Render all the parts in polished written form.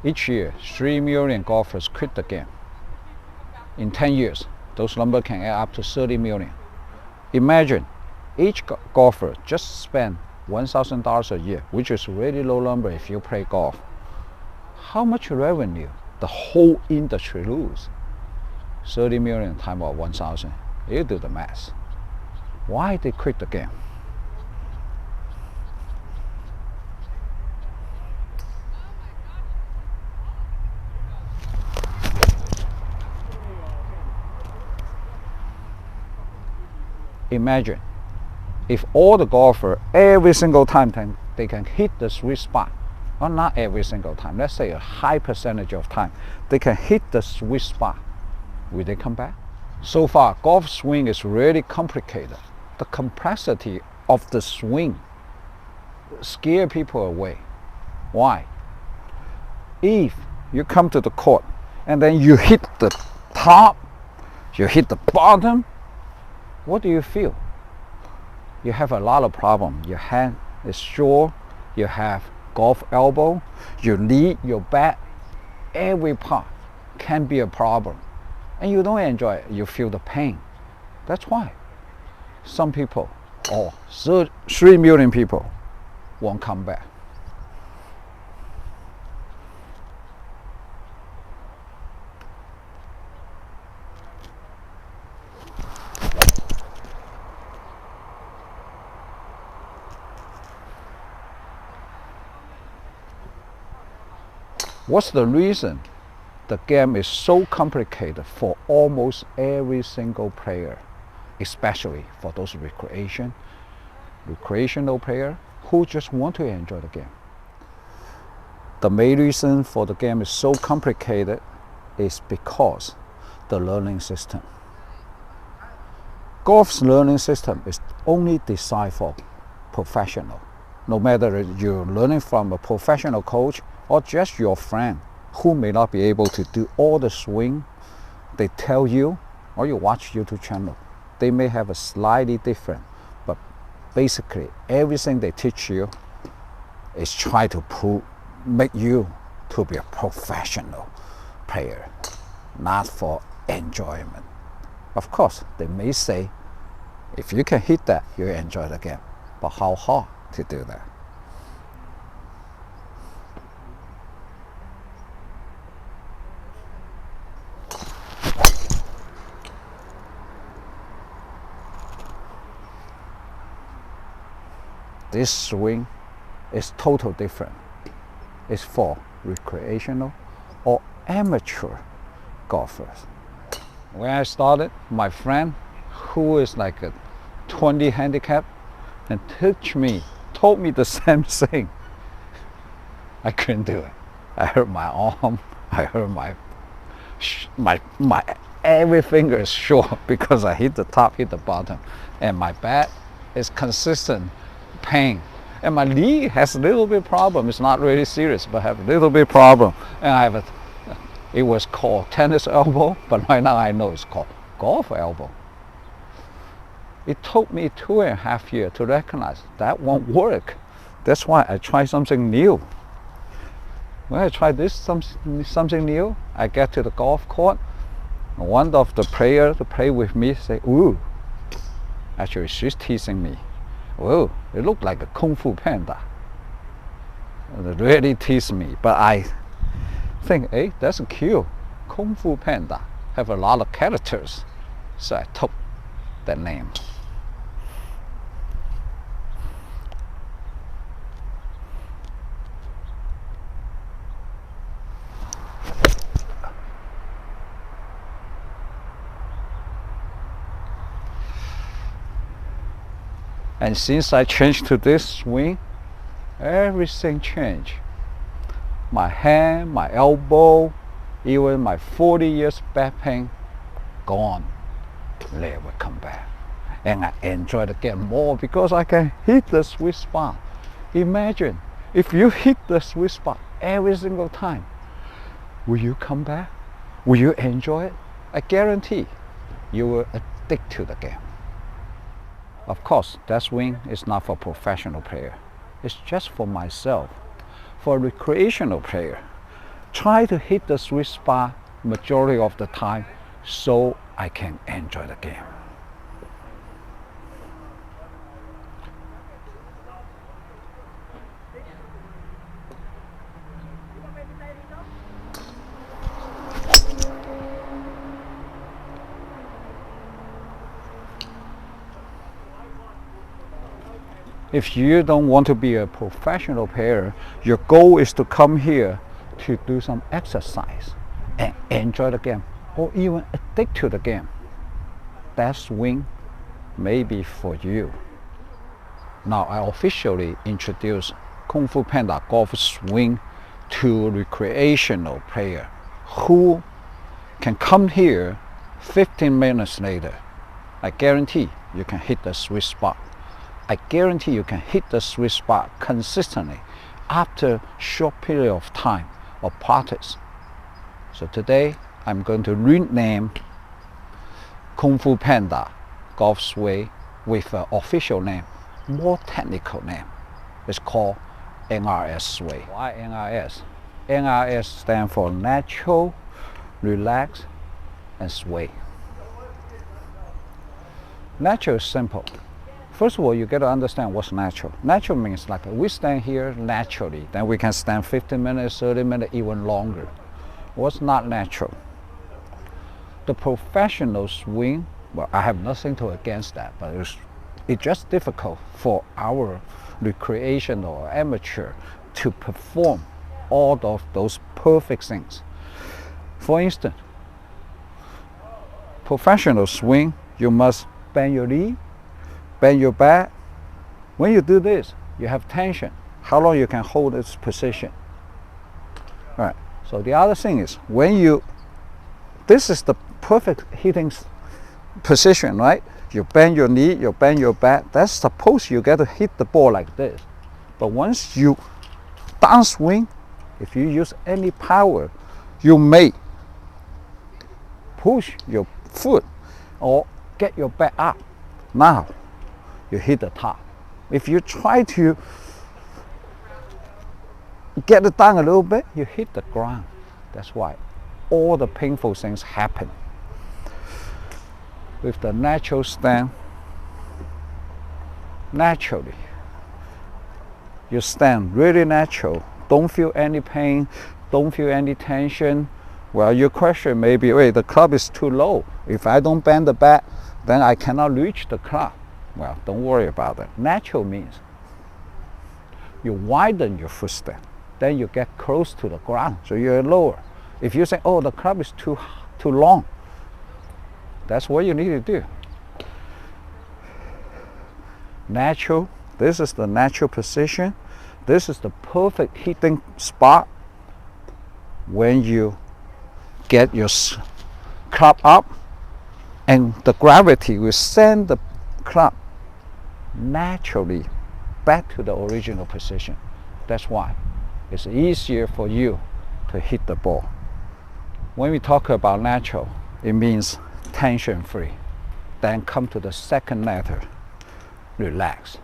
Each year, 3 million golfers quit the game. In 10 years, those numbers can add up to 30 million. Imagine each golfer just spend $1,000 a year, which is a really low number if you play golf. How much revenue the whole industry lose? 30 million times 1,000. You do the math. Why they quit the game? Imagine if all the golfer every single time they can hit the sweet spot, or not every single time, let's say a high percentage of time, they can hit the sweet spot, will they come back? So far, golf swing is really complicated. The complexity of the swing scare people away. Why? If you come to the court and then you hit the top, you hit the bottom, what do you feel? You have a lot of problems. Your hand is sore, you have golf elbow, your knee, your back, every part can be a problem. And you don't enjoy it, you feel the pain. That's why some people, or 3 million people, won't come back. What's the reason the game is so complicated for almost every single player, especially for those recreational players who just want to enjoy the game? The main reason for the game is so complicated is because the learning system. Golf's learning system is only designed for professional. No matter you're learning from a professional coach or just your friend who may not be able to do all the swing they tell you, or you watch YouTube channel, they may have a slightly different, but basically everything they teach you is try to make you to be a professional player, not for enjoyment. Of course, they may say, if you can hit that, you enjoy the game, but how hard to do that? This swing is totally different. It's for recreational or amateur golfers. When I started, my friend, who is like a 20 handicap, and told me the same thing. I couldn't do it. I hurt my arm. I hurt my every finger is short because I hit the top, hit the bottom, and my back is consistent pain, and my knee has a little bit problem. It's not really serious, but I have a little bit problem. And I have it was called tennis elbow, but right now I know it's called golf elbow. It took me 2.5 years to recognize that won't work. That's why I try something new. When I try something new, I get to the golf court. One of the players to play with me say, "Ooh," actually she's teasing me. "Whoa, it looked like a Fu Panda." It really teased me, but I think, hey, that's cute. Fu Panda have a lot of characters, so I took that name. And since I changed to this swing, everything changed. My hand, my elbow, even my 40 years back pain, gone. Never come back. And I enjoy the game more because I can hit the sweet spot. Imagine if you hit the sweet spot every single time, will you come back? Will you enjoy it? I guarantee you will addict to the game. Of course, that swing is not for professional player. It's just for myself, for a recreational player, try to hit the sweet spot majority of the time so I can enjoy the game. If you don't want to be a professional player, your goal is to come here to do some exercise and enjoy the game, or even addict to the game. That swing may be for you. Now I officially introduce Kung Fu Panda golf swing to recreational player who can come here 15 minutes later. I guarantee you can hit the sweet spot. I guarantee you can hit the sweet spot consistently after short period of time of practice. So today I'm going to rename Kung Fu Panda golf swing with an official name, more technical name. It's called NRS swing. Why NRS? NRS stands for natural, relax, and sway. Natural is simple. First of all, you got to understand what's natural. Natural means like we stand here naturally, then we can stand 15 minutes, 30 minutes, even longer. What's not natural? The professional swing, well, I have nothing to against that, but it's just difficult for our recreational or amateur to perform all of those perfect things. For instance, professional swing, you must bend your knee, bend your back. When you do this, you have tension. How long you can hold this position? All right. So the other thing is, this is the perfect hitting position, right? You bend your knee, you bend your back. That's supposed you get to hit the ball like this. But once you downswing, if you use any power, you may push your foot or get your back up. Now, you hit the top. If you try to get it down a little bit, you hit the ground. That's why all the painful things happen. With the natural stand, naturally, you stand really natural. Don't feel any pain, don't feel any tension. Well, your question may be, wait, the club is too low. If I don't bend the back, then I cannot reach the club. Well, don't worry about that. Natural means you widen your footstep, then you get close to the ground, so you're lower. If you say, oh, the club is too long, that's what you need to do. Natural, this is the natural position. This is the perfect hitting spot when you get your club up, and the gravity will send the club naturally back to the original position. That's why it's easier for you to hit the ball. When we talk about natural, it means tension-free. Then come to the second letter, relax.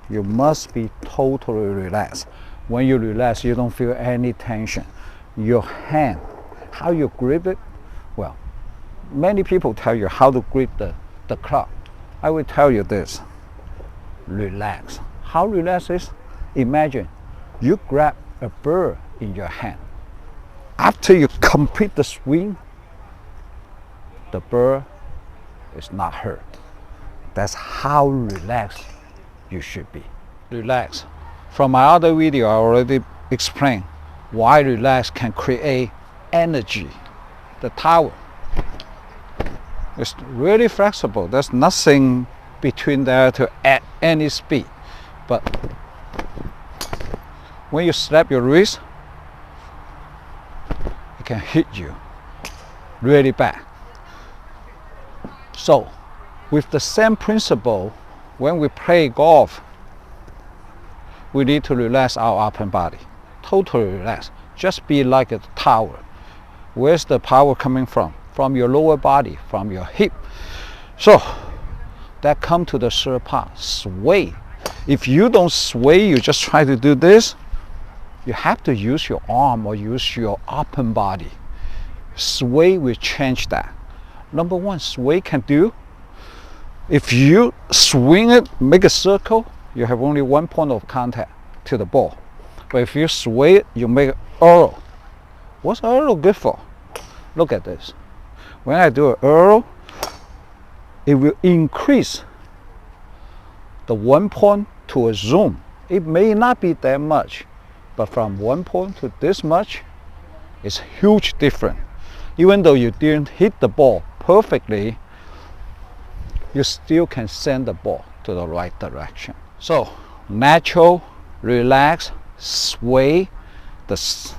You must be totally relaxed. When you relax, you don't feel any tension. Your hand, how you grip it, well, many people tell you how to grip the club. I will tell you this, relax. How relax is? Imagine you grab a bird in your hand. After you complete the swing, the bird is not hurt. That's how relaxed you should be. Relax. From my other video, I already explained why relax can create energy. The tower, it's really flexible. There's nothing between there to add any speed. But when you slap your wrist, it can hit you really bad. So, with the same principle, when we play golf, we need to relax our upper body. Totally relax. Just be like a tower. Where's the power coming from? From your lower body, from your hip. So, that come to the third part, sway. If you don't sway, you just try to do this, you have to use your arm or use your upper body. Sway will change that. Number one, sway can do, if you swing it, make a circle, you have only one point of contact to the ball. But if you sway it, you make an arrow. What's arrow good for? Look at this. When I do an arrow, it will increase the 1 point to a zoom. It may not be that much, but from 1 point to this much, it's huge difference. Even though you didn't hit the ball perfectly, you still can send the ball to the right direction. So, natural, relax, sway. The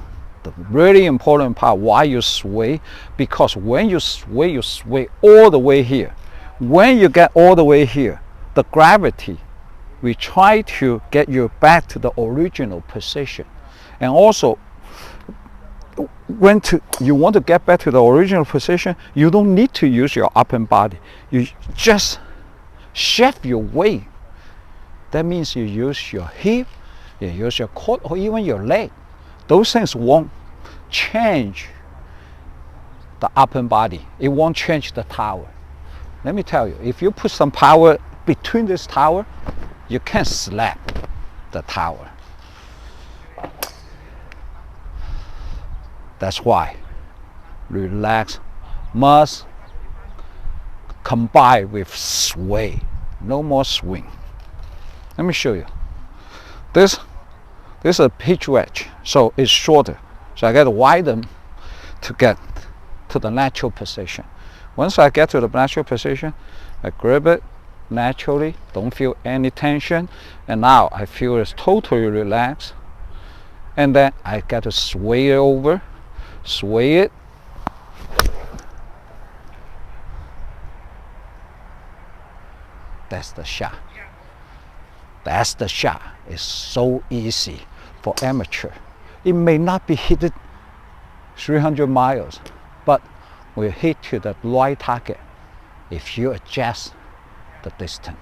really important part why you sway, because when you sway all the way here. When you get all the way here, the gravity will try to get you back to the original position. And also, when you want to get back to the original position, you don't need to use your upper body. You just shift your weight. That means you use your hip, you use your quad, or even your leg. Those things won't change the upper body. It won't change the tower. Let me tell you, if you put some power between this tower, you can slap the tower. That's why relax must combine with sway. No more swing. Let me show you. This is a pitch wedge, so it's shorter. So I got to widen to get to the natural position. Once I get to the natural position, I grab it naturally, don't feel any tension, and now I feel it's totally relaxed. And then I got to sway it over, sway it. That's the shot. That's the shot. It's so easy for amateur. It may not be hit 300 miles, but will hit to the right target if you adjust the distance.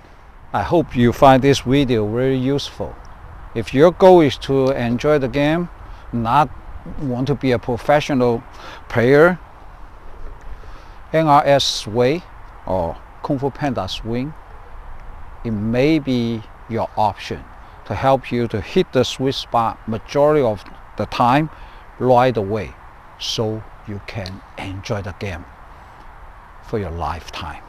I hope you find this video very useful. If your goal is to enjoy the game, not want to be a professional player, NRS sway or Kung Fu Panda swing, it may be your option to help you to hit the sweet spot majority of the time right away, so you can enjoy the game for your lifetime.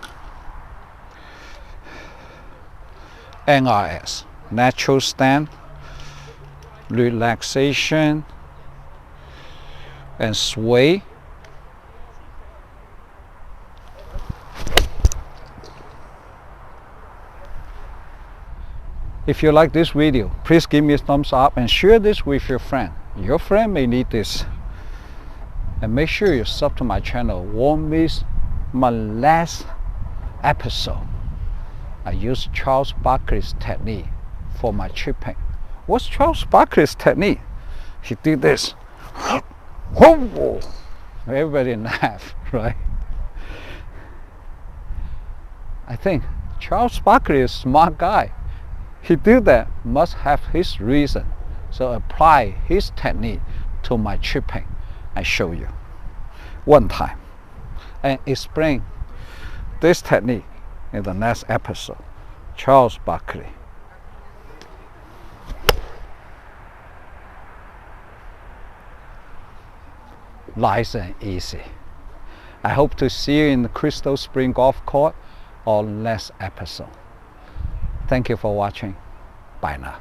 NRS, natural stand, relaxation, and sway. If you like this video, please give me a thumbs up and share this with your friend. Your friend may need this. And make sure you sub to my channel. Won't miss my last episode. I use Charles Berkeley's technique for my chipping. What's Charles Berkeley's technique? He did this. Everybody laugh, right? I think Charles Berkeley is a smart guy. He did that, must have his reason. So apply his technique to my chipping. I show you one time and explain this technique in the next episode. Charles Berkeley. Nice and easy. I hope to see you in the Crystal Spring Golf Course or next episode. Thank you for watching. Bye now.